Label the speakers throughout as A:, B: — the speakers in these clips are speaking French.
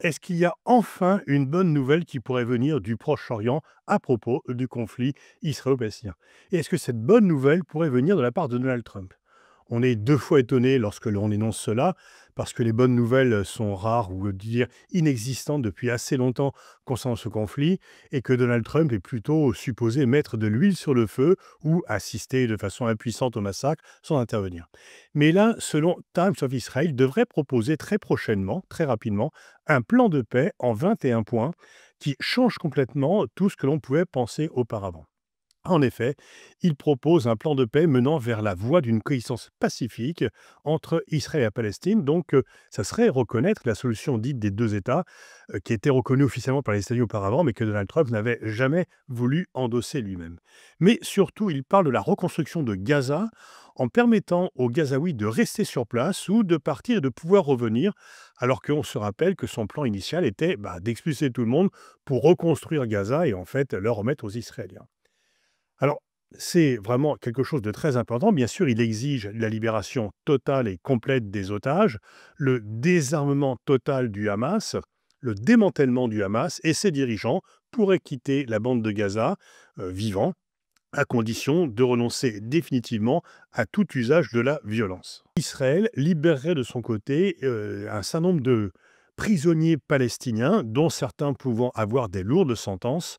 A: est-ce qu'il y a enfin une bonne nouvelle qui pourrait venir du Proche-Orient à propos du conflit israélo-palestinien? Et est-ce que cette bonne nouvelle pourrait venir de la part de Donald Trump? On est 2 fois étonné lorsque l'on énonce cela, parce que les bonnes nouvelles sont rares ou dire inexistantes depuis assez longtemps concernant ce conflit et que Donald Trump est plutôt supposé mettre de l'huile sur le feu ou assister de façon impuissante au massacre sans intervenir. Mais là, selon Times of Israel, il devrait proposer très prochainement, très rapidement, un plan de paix en 21 points qui change complètement tout ce que l'on pouvait penser auparavant. En effet, il propose un plan de paix menant vers la voie d'une coexistence pacifique entre Israël et la Palestine. Donc, ça serait reconnaître la solution dite des deux États, qui était reconnue officiellement par les États-Unis auparavant, mais que Donald Trump n'avait jamais voulu endosser lui-même. Mais surtout, il parle de la reconstruction de Gaza en permettant aux Gazaouis de rester sur place ou de partir et de pouvoir revenir, alors qu'on se rappelle que son plan initial était d'expulser tout le monde pour reconstruire Gaza et en fait le remettre aux Israéliens. Alors, c'est vraiment quelque chose de très important. Bien sûr, il exige la libération totale et complète des otages, le désarmement total du Hamas, le démantèlement du Hamas et ses dirigeants pourraient quitter la bande de Gaza vivants, à condition de renoncer définitivement à tout usage de la violence. Israël libérerait de son côté un certain nombre de prisonniers palestiniens, dont certains pouvant avoir des lourdes sentences,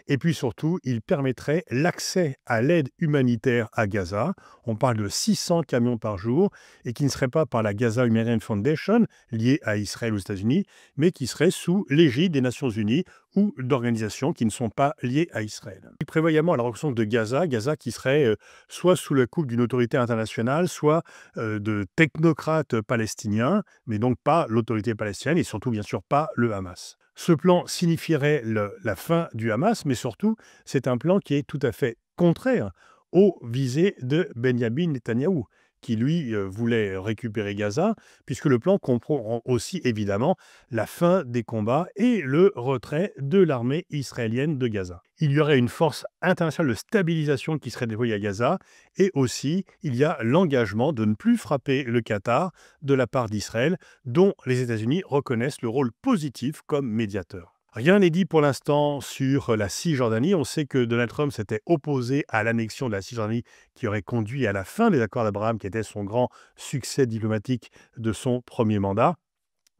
A: et puis surtout, il permettrait l'accès à l'aide humanitaire à Gaza. On parle de 600 camions par jour et qui ne serait pas par la Gaza Humanitarian Foundation, liée à Israël aux États-Unis, mais qui serait sous l'égide des Nations Unies ou d'organisations qui ne sont pas liées à Israël. Il prévoit également la reconstruction de Gaza, Gaza qui serait soit sous la coupe d'une autorité internationale, soit de technocrates palestiniens, mais donc pas l'autorité palestinienne et surtout bien sûr pas le Hamas. Ce plan signifierait la fin du Hamas, mais surtout, c'est un plan qui est tout à fait contraire aux visées de Benyamin Netanyahou, qui lui voulait récupérer Gaza, puisque le plan comprend aussi évidemment la fin des combats et le retrait de l'armée israélienne de Gaza. Il y aurait une force internationale de stabilisation qui serait déployée à Gaza, et aussi il y a l'engagement de ne plus frapper le Qatar de la part d'Israël, dont les États-Unis reconnaissent le rôle positif comme médiateur. Rien n'est dit pour l'instant sur la Cisjordanie. On sait que Donald Trump s'était opposé à l'annexion de la Cisjordanie qui aurait conduit à la fin des accords d'Abraham, qui était son grand succès diplomatique de son premier mandat.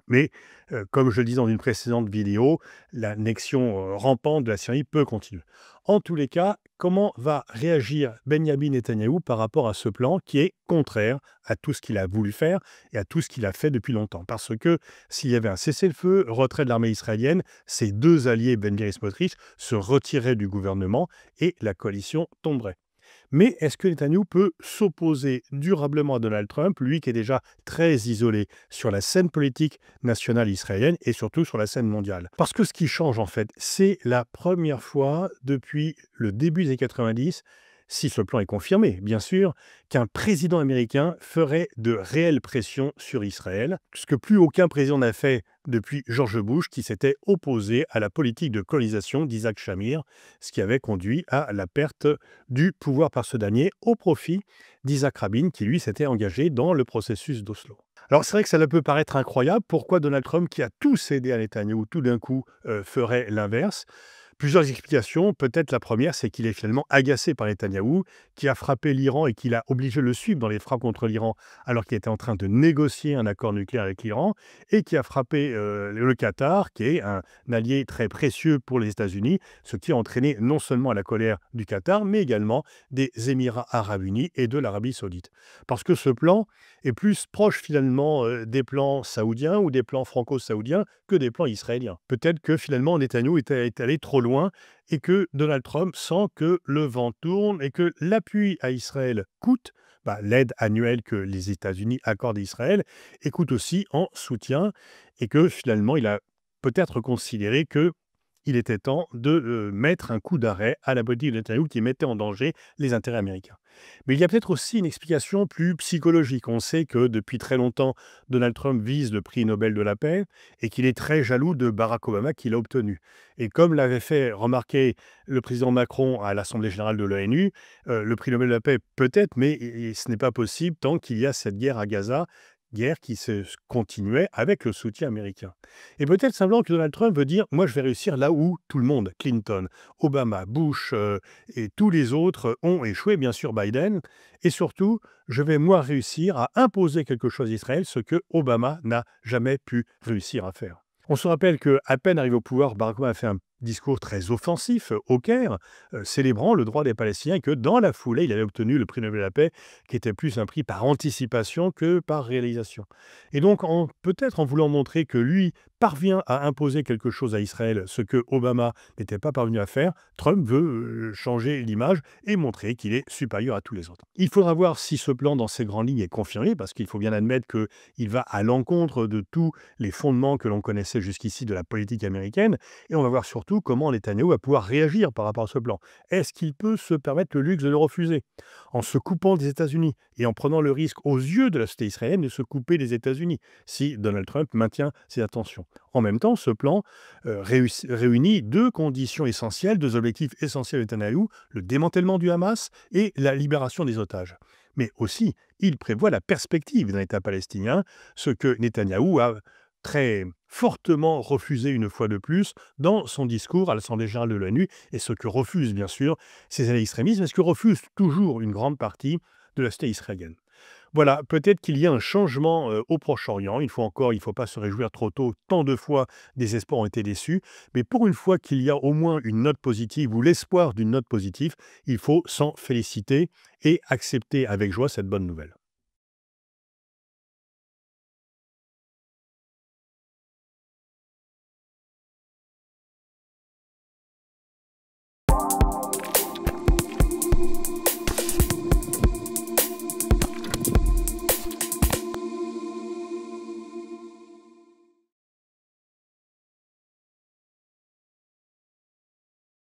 A: Mais, comme je le disais dans une précédente vidéo, l'annexion rampante de la Syrie peut continuer. En tous les cas, comment va réagir Benyamin Netanyahou par rapport à ce plan qui est contraire à tout ce qu'il a voulu faire et à tout ce qu'il a fait depuis longtemps? Parce que s'il y avait un cessez-le-feu, retrait de l'armée israélienne, ses deux alliés, Ben Gvir et Smotrich, se retireraient du gouvernement et la coalition tomberait. Mais est-ce que Netanyahou peut s'opposer durablement à Donald Trump, lui qui est déjà très isolé sur la scène politique nationale israélienne et surtout sur la scène mondiale? Parce que ce qui change en fait, c'est la première fois depuis le début des années 90, si ce plan est confirmé, bien sûr, qu'un président américain ferait de réelles pressions sur Israël, ce que plus aucun président n'a fait depuis George Bush, qui s'était opposé à la politique de colonisation d'Isaac Shamir, ce qui avait conduit à la perte du pouvoir par ce dernier au profit d'Isaac Rabin, qui lui s'était engagé dans le processus d'Oslo. Alors c'est vrai que ça peut paraître incroyable, pourquoi Donald Trump, qui a tout cédé à Netanyahou, tout d'un coup ferait l'inverse? Plusieurs explications. Peut-être la première, c'est qu'il est finalement agacé par Netanyahou, qui a frappé l'Iran et qui l'a obligé de le suivre dans les frappes contre l'Iran, alors qu'il était en train de négocier un accord nucléaire avec l'Iran, et qui a frappé le Qatar, qui est un allié très précieux pour les États-Unis, ce qui a entraîné non seulement la colère du Qatar, mais également des Émirats arabes unis et de l'Arabie saoudite. Parce que ce plan est plus proche finalement des plans saoudiens ou des plans franco-saoudiens que des plans israéliens. Peut-être que finalement Netanyahou est allé trop loin et que Donald Trump sent que le vent tourne et que l'appui à Israël coûte, l'aide annuelle que les États-Unis accordent à Israël, et coûte aussi en soutien, et que finalement il a peut-être considéré que il était temps de mettre un coup d'arrêt à la politique de Netanyahou qui mettait en danger les intérêts américains. Mais il y a peut-être aussi une explication plus psychologique. On sait que depuis très longtemps, Donald Trump vise le prix Nobel de la paix et qu'il est très jaloux de Barack Obama qui l'a obtenu. Et comme l'avait fait remarquer le président Macron à l'Assemblée générale de l'ONU, le prix Nobel de la paix peut-être, mais ce n'est pas possible tant qu'il y a cette guerre à Gaza guerre qui se continuait avec le soutien américain. Et peut-être simplement que Donald Trump veut dire, moi je vais réussir là où tout le monde, Clinton, Obama, Bush et tous les autres ont échoué, bien sûr Biden, et surtout, je vais moi réussir à imposer quelque chose à Israël, ce que Obama n'a jamais pu réussir à faire. On se rappelle qu'à peine arrivé au pouvoir, Barack Obama a fait un discours très offensif au Caire, célébrant le droit des Palestiniens, et que dans la foulée, il avait obtenu le prix Nobel de la paix, qui était plus un prix par anticipation que par réalisation. Et donc, peut-être en voulant montrer que lui parvient à imposer quelque chose à Israël, ce que Obama n'était pas parvenu à faire, Trump veut changer l'image et montrer qu'il est supérieur à tous les autres. Il faudra voir si ce plan, dans ses grandes lignes, est confirmé, parce qu'il faut bien admettre qu'il va à l'encontre de tous les fondements que l'on connaissait jusqu'ici de la politique américaine, et on va voir surtout comment Netanyahou va pouvoir réagir par rapport à ce plan. Est-ce qu'il peut se permettre le luxe de le refuser en se coupant des États-Unis et en prenant le risque aux yeux de la société israélienne de se couper des États-Unis si Donald Trump maintient ses intentions? En même temps, ce plan réunit deux conditions essentielles, deux objectifs essentiels de Netanyahou, le démantèlement du Hamas et la libération des otages. Mais aussi, il prévoit la perspective d'un État palestinien, ce que Netanyahou a très fortement refusé une fois de plus dans son discours à l'Assemblée générale de l'ONU, et ce que refusent bien sûr ces alliés extrémistes, mais ce que refuse toujours une grande partie de la société israélienne. Voilà, peut-être qu'il y a un changement au Proche-Orient. Il faut pas se réjouir trop tôt. Tant de fois, des espoirs ont été déçus. Mais pour une fois qu'il y a au moins une note positive ou l'espoir d'une note positive, il faut s'en féliciter et accepter avec joie cette bonne nouvelle.